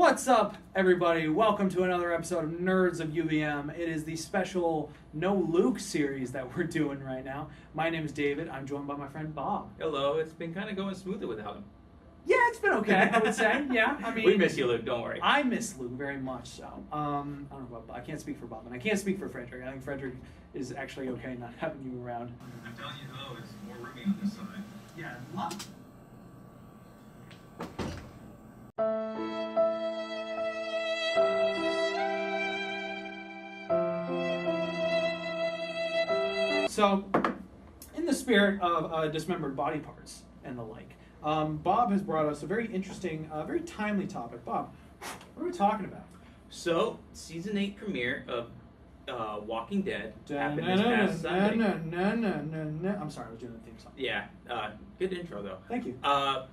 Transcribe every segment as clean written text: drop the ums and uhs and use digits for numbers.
What's up, everybody? Welcome to another episode of Nerds of UVM. It is the special No Luke series that we're doing right now. My name is David. I'm joined by my friend Bob. Hello. It's been kind of going smoother without him. Yeah, it's been okay, I would say. Yeah, I mean... We miss you, Luke. Don't worry. I miss Luke very much so. I don't know about Bob. I can't speak for Bob, and I can't speak for Frederick. I think Frederick is actually okay not having you around. I'm telling you, though, it's more roomy on this side. Yeah, love. So, in the spirit of dismembered body parts and the like, Bob has brought us a very interesting, very timely topic. Bob, what are we talking about? So, season 8 premiere of Walking Dead happened this past Sunday. I'm sorry, I was doing the theme song. Yeah, good intro though. Thank you. I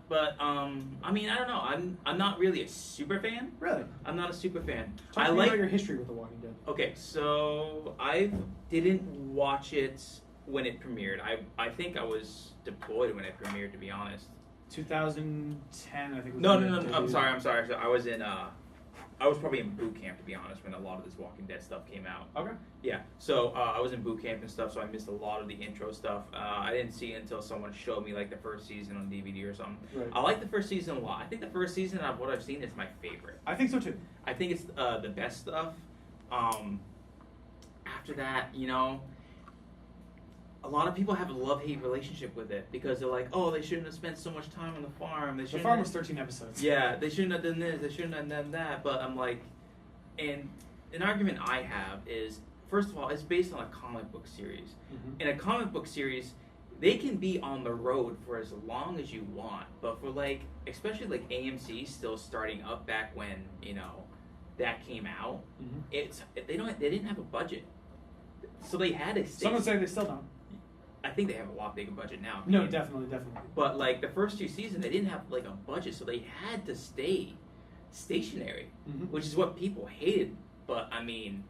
mean, I don't know. I'm not really a super fan. Really? I'm not a super fan. Talk to me about your history with The Walking Dead. Okay, so I didn't watch it when it premiered. I think I was deployed when it premiered, to be honest. 2010, I think. Was No. I'm sorry. So I was in. I was probably in boot camp, to be honest, when a lot of this Walking Dead stuff came out. Okay. Yeah. So I was in boot camp and stuff, so I missed a lot of the intro stuff. I didn't see it until someone showed me like the first season on DVD or something. Right. I like the first season a lot. I think the first season of what I've seen is my favorite. I think so too. I think it's the best stuff. After that, a lot of people have a love-hate relationship with it because they're like, oh, they shouldn't have spent so much time on the farm. The farm was 13 episodes. Yeah, they shouldn't have done this. They shouldn't have done that. But I'm like, and an argument I have is, first of all, it's based on a comic book series. Mm-hmm. In a comic book series, they can be on the road for as long as you want. But for like, especially like AMC still starting up back when that came out, mm-hmm. They didn't have a budget, so they had to. Some would say they still don't. I think they have a lot bigger budget now. No, definitely. But like the first two seasons, they didn't have like a budget, so they had to stay stationary, mm-hmm. which is what people hated. But I mean,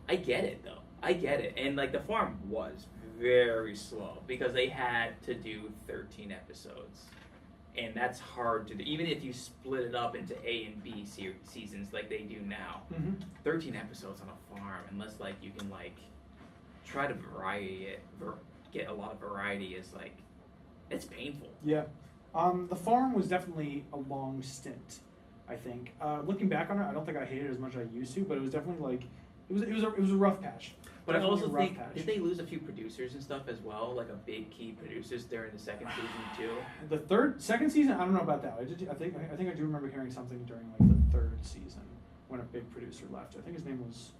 I get it though. I get it. And like the farm was very slow because they had to do 13 episodes, and that's hard to do. Even if you split it up into A and B seasons like they do now, mm-hmm. 13 episodes on a farm, unless like you can like try to get a lot of variety, is like, it's painful. Yeah. The farm was definitely a long stint, I think. Looking back on it, I don't think I hated it as much as I used to, but it was definitely like, it was a rough patch. But I also think, did they lose a few producers and stuff as well? Like a big key producers during the second season too? The second season, I don't know about that. I think I do remember hearing something during like the third season when a big producer left. I think his name was,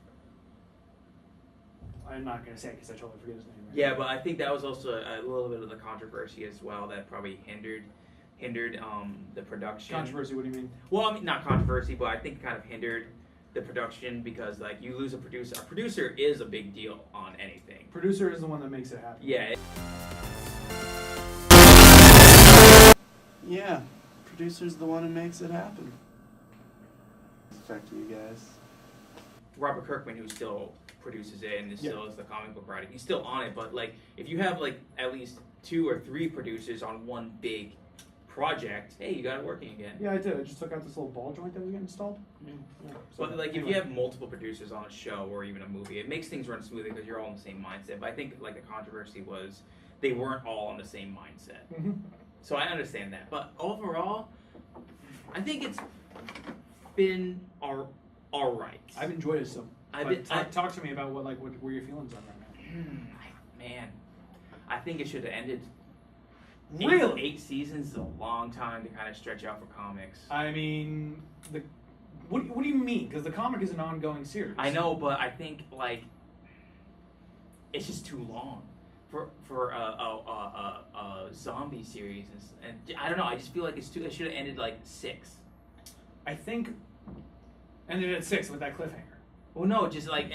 I'm not going to say it because I totally forget his name. Right? Yeah, but I think that was also a little bit of the controversy as well that probably hindered the production. Controversy, what do you mean? Well, I mean, not controversy, but I think it kind of hindered the production because, like, you lose a producer. A producer is a big deal on anything. Producer is the one that makes it happen. Yeah. Yeah, producer's the one who makes it happen. Back to you guys. Robert Kirkman, who still produces it and still is the comic book writer, he's still on it, but like if you have like at least 2 or 3 producers on one big project, hey, you got it working again. Yeah, I did. I just took out this little ball joint that was getting installed. Yeah. Yeah. So, But like if you have multiple producers on a show or even a movie, it makes things run smoothly because you're all in the same mindset. But I think like the controversy was they weren't all on the same mindset. mm-hmm. So I understand that. But overall, I think it's been all right. I've enjoyed it so. Talk to me about what where your feelings are right now. Man, I think it should have ended. Really? 8 seasons is a long time to kind of stretch out for comics. I mean, what do you mean? Because the comic is an ongoing series. I know, but I think like it's just too long for a zombie series, and I don't know. I just feel like it should have ended like 6. I think ended at 6 with that cliffhanger. Well, no, just like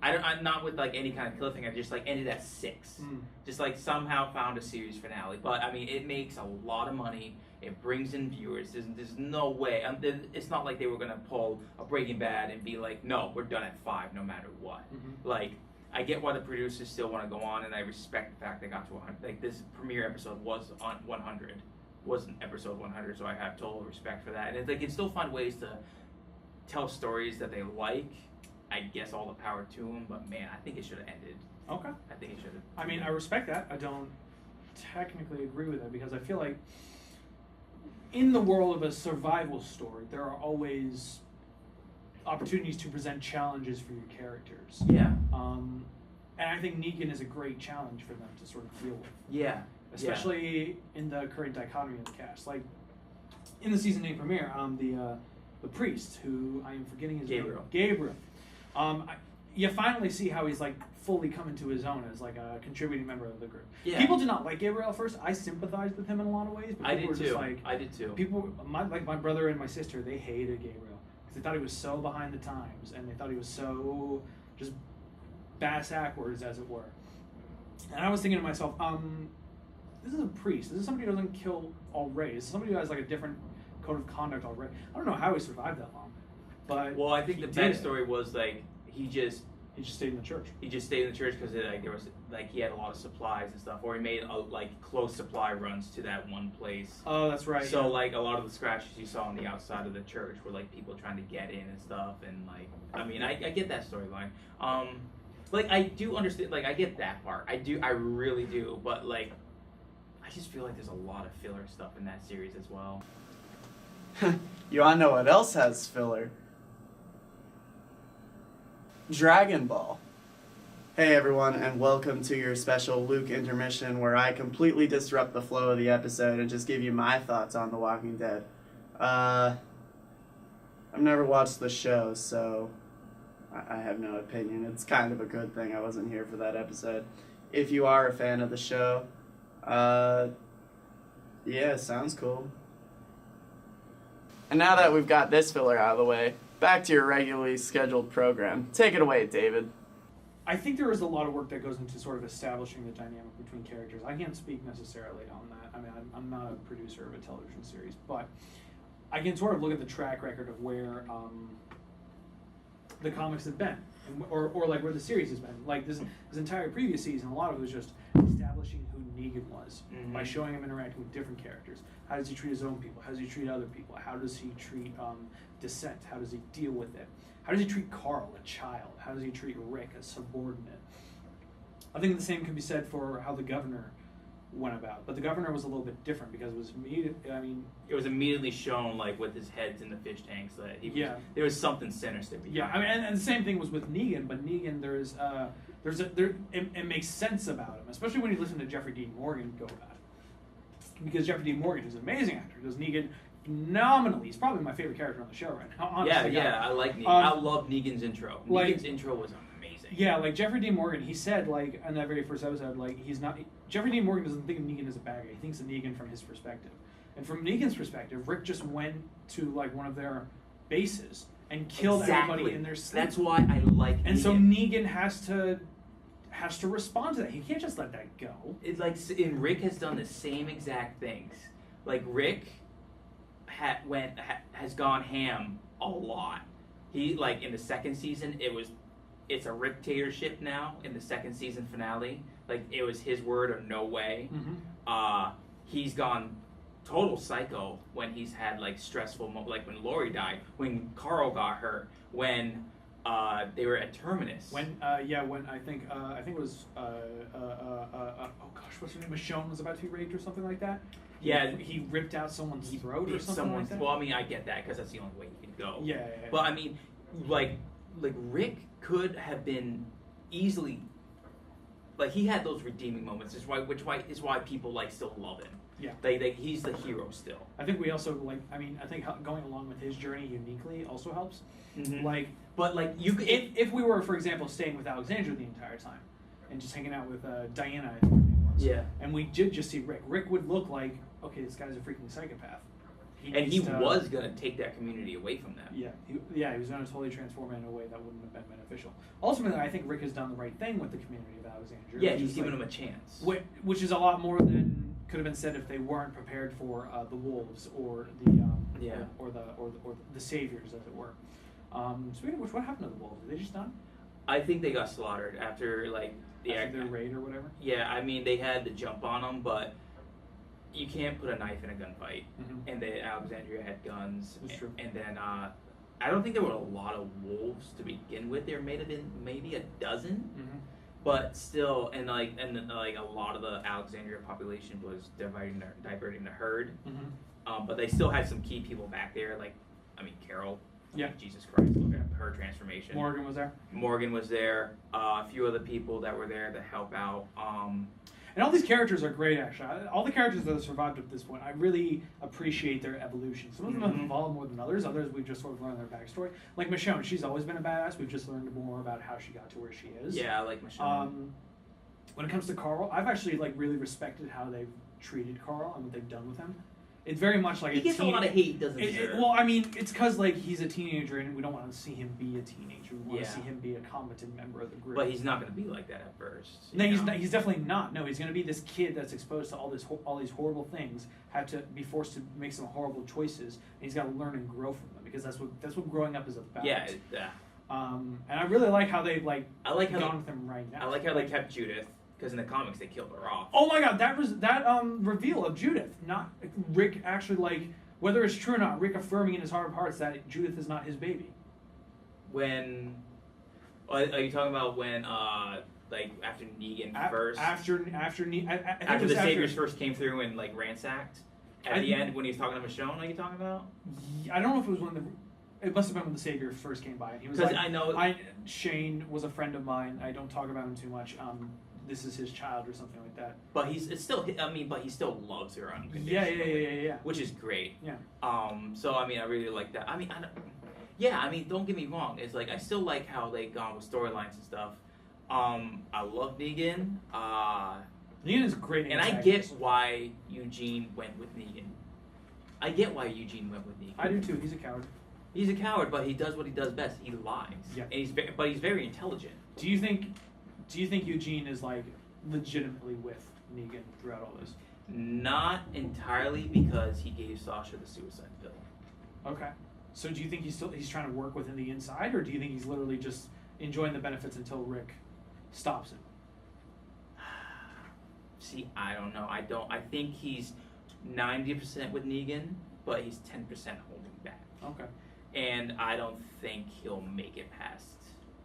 I'm not with like any kind of cliffhanger. Just like ended at 6. Just like somehow found a series finale. But I mean, it makes a lot of money. It brings in viewers. There's no way. It's not like they were gonna pull a Breaking Bad and be like, no, we're done at 5, no matter what. Mm-hmm. Like, I get why the producers still want to go on, and I respect the fact they got to 100. Like this premiere episode was on 100, wasn't episode 100, so I have total respect for that. And it's like, you can still find ways to tell stories that they like, I guess all the power to them. But man, I think it should have ended. Okay. I think it should have. I mean, I respect that. I don't technically agree with that because I feel like in the world of a survival story, there are always opportunities to present challenges for your characters. Yeah. And I think Negan is a great challenge for them to sort of deal with. Yeah. Especially in the current dichotomy of the cast. Like, in the season 8 premiere, the priest, who I am forgetting his name. Gabriel. You finally see how he's, like, fully coming to his own as, like, a contributing member of the group. Yeah. People did not like Gabriel at first. I sympathized with him in a lot of ways. But I did too. I did too. People, my brother and my sister, they hated Gabriel. Because they thought he was so behind the times. And they thought he was so just bass-ackwards, as it were. And I was thinking to myself, this is a priest. This is somebody who doesn't kill already. This is somebody who has like a different code of conduct already. I don't know how he survived that long, but well, I think the backstory was like he just stayed in the church. He just stayed in the church because like there was like he had a lot of supplies and stuff, or he made like close supply runs to that one place. Oh, that's right. So like a lot of the scratches you saw on the outside of the church were like people trying to get in and stuff, and like I mean I get that storyline. Like I do understand, like I get that part. I really do, but like. I just feel like there's a lot of filler stuff in that series as well. You wanna know what else has filler? Dragon Ball. Hey everyone, and welcome to your special Luke intermission where I completely disrupt the flow of the episode and just give you my thoughts on The Walking Dead. I've never watched the show, so I have no opinion. It's kind of a good thing I wasn't here for that episode. If you are a fan of the show, yeah, sounds cool. And now that we've got this filler out of the way, back to your regularly scheduled program. Take it away, David. I think there is a lot of work that goes into sort of establishing the dynamic between characters. I can't speak necessarily on that. I mean, I'm not a producer of a television series, but I can sort of look at the track record of where the comics have been, or like where the series has been. Like this entire previous season, a lot of it was just establishing who Negan was by showing him interacting with different characters. How does he treat his own people? How does he treat other people? How does he treat dissent? How does he deal with it? How does he treat Carl, a child? How does he treat Rick, a subordinate? I think the same can be said for how the governor went about. But the governor was a little bit different because it was it was immediately shown like with his heads in the fish tanks that he was, there was something sinister behind. Yeah, I mean, and the same thing was with Negan. But Negan, it makes sense about him, especially when you listen to Jeffrey Dean Morgan go about it, because Jeffrey Dean Morgan is an amazing actor. Does Negan phenomenally. He's probably my favorite character on the show right now. Honestly, yeah, I like Negan. I love Negan's intro. Negan's intro was amazing. Yeah, like Jeffrey Dean Morgan, he said like in that very first episode, like Jeffrey Dean Morgan doesn't think of Negan as a bad guy. He thinks of Negan from his perspective. And from Negan's perspective, Rick just went to like one of their bases and killed everybody in their sleep. That's why I like Negan. And so Negan has to respond to that. He can't just let that go. And Rick has done the same exact things. Like Rick has gone ham a lot. He like in the second season it's a Rick-tatorship now in the second season finale. Like it was his word or no way. He's gone total psycho when he's had like stressful like when Lori died, when Carl got hurt, when they were at Terminus. When I think it was oh gosh, what's her name? Michonne was about to be raped or something like that. Yeah, he ripped out someone's throat or something like that. Well, I mean, I get that because that's the only way you can go. Yeah. But I mean, like Rick could have been easily, like he had those redeeming moments. Which is why people like still love him. Yeah, he's the hero still. I think we also I think going along with his journey uniquely also helps. But you could, if we were, for example, staying with Alexandra the entire time and just hanging out with Diana, I think her name was. Yeah. And we did just see Rick. Rick would look like, okay, this guy's a freaking psychopath. He was gonna take that community away from them. Yeah, he was gonna totally transform it in a way that wouldn't have been beneficial. Ultimately, I think Rick has done the right thing with the community of Alexandria. Yeah, he's given them a chance. Which is a lot more than could have been said if they weren't prepared for the wolves or the saviors, as it were. Speaking of which, what happened to the wolves? Are they just done? I think they got slaughtered after their raid or whatever. Yeah, I mean they had the jump on them, but you can't put a knife in a gunfight. And Alexandria had guns. That's true. And then I don't think there were a lot of wolves to begin with. There may have been maybe a dozen, but still, and a lot of the Alexandria population was diverting the herd. But they still had some key people back there, Carol. Yeah. Jesus Christ, look at her transformation. Morgan was there. Morgan was there. A few other people that were there to help out. And all these characters are great, actually. All the characters that have survived at this point, I really appreciate their evolution. Some of them have evolved more than others. Others, we've just sort of learned their backstory. Like Michonne, she's always been a badass. We've just learned more about how she got to where she is. Yeah, I like Michonne. When it comes to Carl, I've actually really respected how they've treated Carl and what they've done with him. It's very much like he gets a lot of hate he doesn't deserve. Well, I mean, it's because he's a teenager and we don't want to see him be a teenager. We want to see him be a competent member of the group. But he's not going to be like that at first. No, he's not, he's definitely not. No, he's going to be this kid that's exposed to all these horrible things, have to be forced to make some horrible choices, and he's got to learn and grow from them because that's what growing up is about. Yeah. And I really like how they've I like how gone with him right now. I like how they kept Judith. Because in the comics they killed her off. Oh my god, that reveal of Judith, not Rick actually whether it's true or not, Rick affirming in his heart of hearts that Judith is not his baby. When are you talking about when after Negan first? After the Saviors first came through and ransacked at the end when he was talking to Michonne. Are you talking about? I don't know if it was when it must have been when the Savior first came by and he was Shane was a friend of mine. I don't talk about him too much. This is his child or something like that. But he still loves her unconditionally. Yeah. Which is great. Yeah. So I really like that. Don't get me wrong. It's I still like how they've gone with storylines and stuff. I love Negan. Negan is great. And I get why Eugene went with Negan. I do too. He's a coward. He's a coward, but he does what he does best. He lies. Yeah. And he's very intelligent. Do you think Eugene is legitimately with Negan throughout all this? Not entirely, because he gave Sasha the suicide pill. Okay. So do you think he's trying to work within the inside, or do you think he's literally just enjoying the benefits until Rick stops him? See, I don't know. I think he's 90% with Negan, but he's 10% holding back. Okay. And I don't think he'll make it past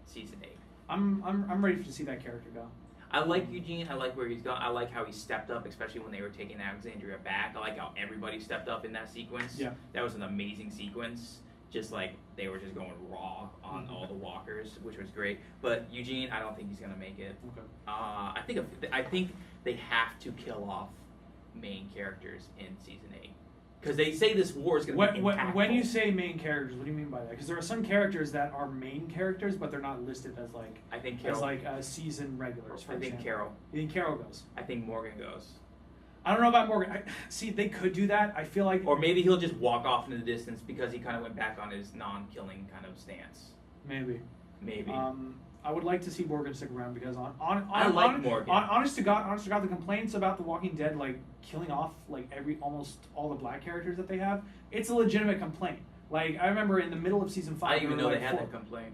season 8. I'm ready to see that character go. I like Eugene. I like where he's gone. I like how he stepped up, especially when they were taking Alexandria back. I like how everybody stepped up in that sequence. Yeah. That was an amazing sequence. Just they were just going raw on all the walkers, which was great. But Eugene, I don't think he's gonna make it. Okay. I think they have to kill off main characters in season 8. Because they say this war is going to be impactful. When you say main characters, what do you mean by that? Because there are some characters that are main characters, but they're not listed as I think Carol. as season regulars. For example. Carol. You think Carol goes? I think Morgan goes. I don't know about Morgan. See, they could do that. I feel like. Or maybe he'll just walk off into the distance because he kind of went back on his non-killing kind of stance. Maybe. I would like to see Morgan stick around because I like Morgan. Honest to God, the complaints about The Walking Dead killing off almost all the black characters that they have, it's a legitimate complaint. I remember in the middle of season 5, I didn't even know they had that complaint.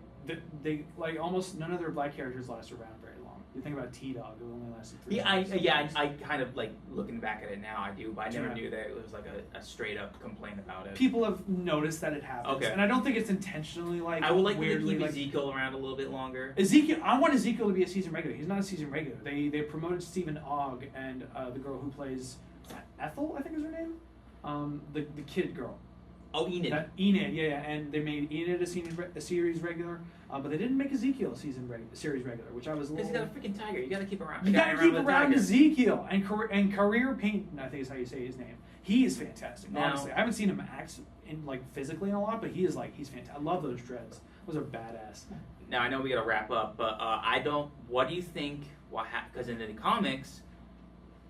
They almost none of their black characters last around very long. You think about T-Dog, who only lasted 3 seasons. I kind of looking back at it now, I do, but I never knew that it was a straight up complaint about it. People have noticed that it happens, okay. And I don't think it's intentionally I would like to keep Ezekiel around a little bit longer. I want Ezekiel to be a season regular. He's not a season regular. They promoted Stephen Ogg and the girl who plays Ethel, I think is her name, the kid girl. Oh, Enid. Enid, yeah, and they made Enid a series regular, but they didn't make Ezekiel a series regular, which I was a little. Because he's got a freaking tiger. You got to keep around. You got to keep around Ezekiel and Career Payton, I think is how you say his name. He is fantastic. Honestly, I haven't seen him act physically in a lot, but he's fantastic. I love those dreads. Those are badass. Now I know we got to wrap up, but I don't. What do you think? Because in the comics,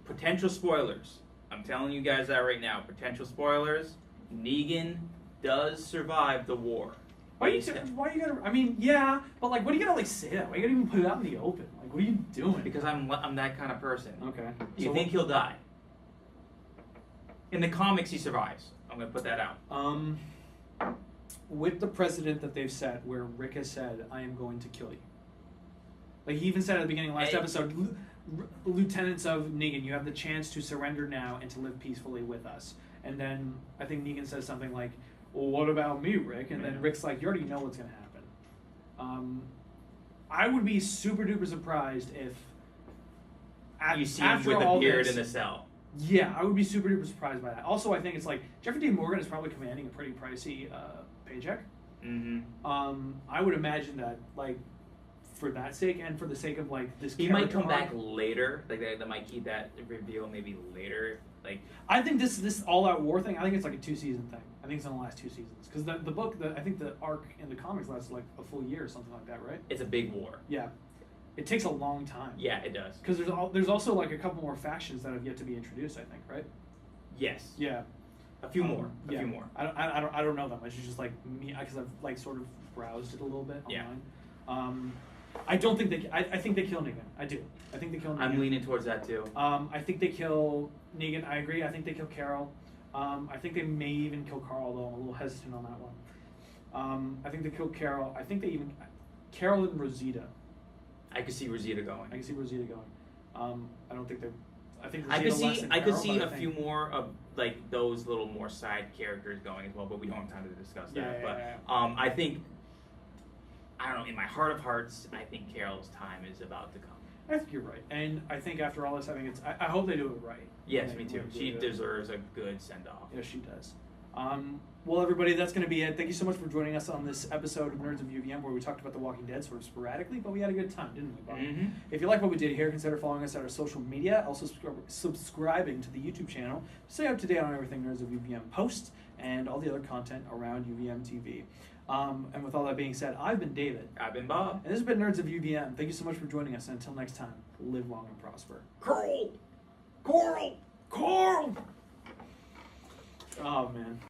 potential spoilers. I'm telling you guys that right now. Potential spoilers. Negan does survive the war. Why you gotta? I mean, yeah, but what do you gotta say that? Why you gotta even put it out in the open? What are you doing? Because I'm that kind of person. Okay. Do you think he'll die? In the comics, he survives. I'm gonna put that out. With the precedent that they've set, where Rick has said, "I am going to kill you." He even said at the beginning of last episode, "Lieutenants of Negan, you have the chance to surrender now and to live peacefully with us." And then I think Negan says something like, well, what about me, Rick? And then Rick's like, you already know what's going to happen. I would be super duper surprised if you see him with a beard in the cell. Yeah, I would be super duper surprised by that. Also, I think it's like Jeffrey Dean Morgan is probably commanding a pretty pricey paycheck. I would imagine that, like, for that sake and for the sake of like this, he might come back later. Like they might keep that reveal maybe later. Like I think this all out war thing. I think it's like a 2-season thing. I think it's in the last 2 seasons because the book, I think the arc in the comics lasts like a full year or something like that, right? It's a big war. Yeah, it takes a long time. Yeah, it does. Because there's also like a couple more factions that have yet to be introduced. I think, right? Yes. Yeah. A few more. A few more. I don't know that much. It's just like me because I've like sort of browsed it a little bit online. Yeah. I don't think they. I think they kill Negan. I do. I think they kill Negan. I'm leaning towards that too. I think they kill Negan. I agree. I think they kill Carol. I think they may even kill Carl, though I'm a little hesitant on that one. I think they kill Carol. I think they even Carol and Rosita. I could see Rosita going. I can see Rosita going. I don't think they're. I think I could Rosita less see. than I could Carol, see but a few more of like those little more side characters going as well, but we don't have time to discuss that. I think. I don't know. In my heart of hearts, I think Carol's time is about to come. I think you're right, and I think after all this, I think it's. I hope they do it right. Yes, me too. She deserves a good send off. Yes, she does. Well, everybody, that's going to be it. Thank you so much for joining us on this episode of Nerds of UVM, where we talked about The Walking Dead sort of sporadically, but we had a good time, didn't we, Bob? If you like what we did here, consider following us at our social media, also subscribing to the YouTube channel to stay up to date on everything Nerds of UVM posts and all the other content around UVMtv. And with all that being said, I've been David. I've been Bob. And this has been Nerds of UVM. Thank you so much for joining us, and until next time, live long and prosper. Coral! Oh, man.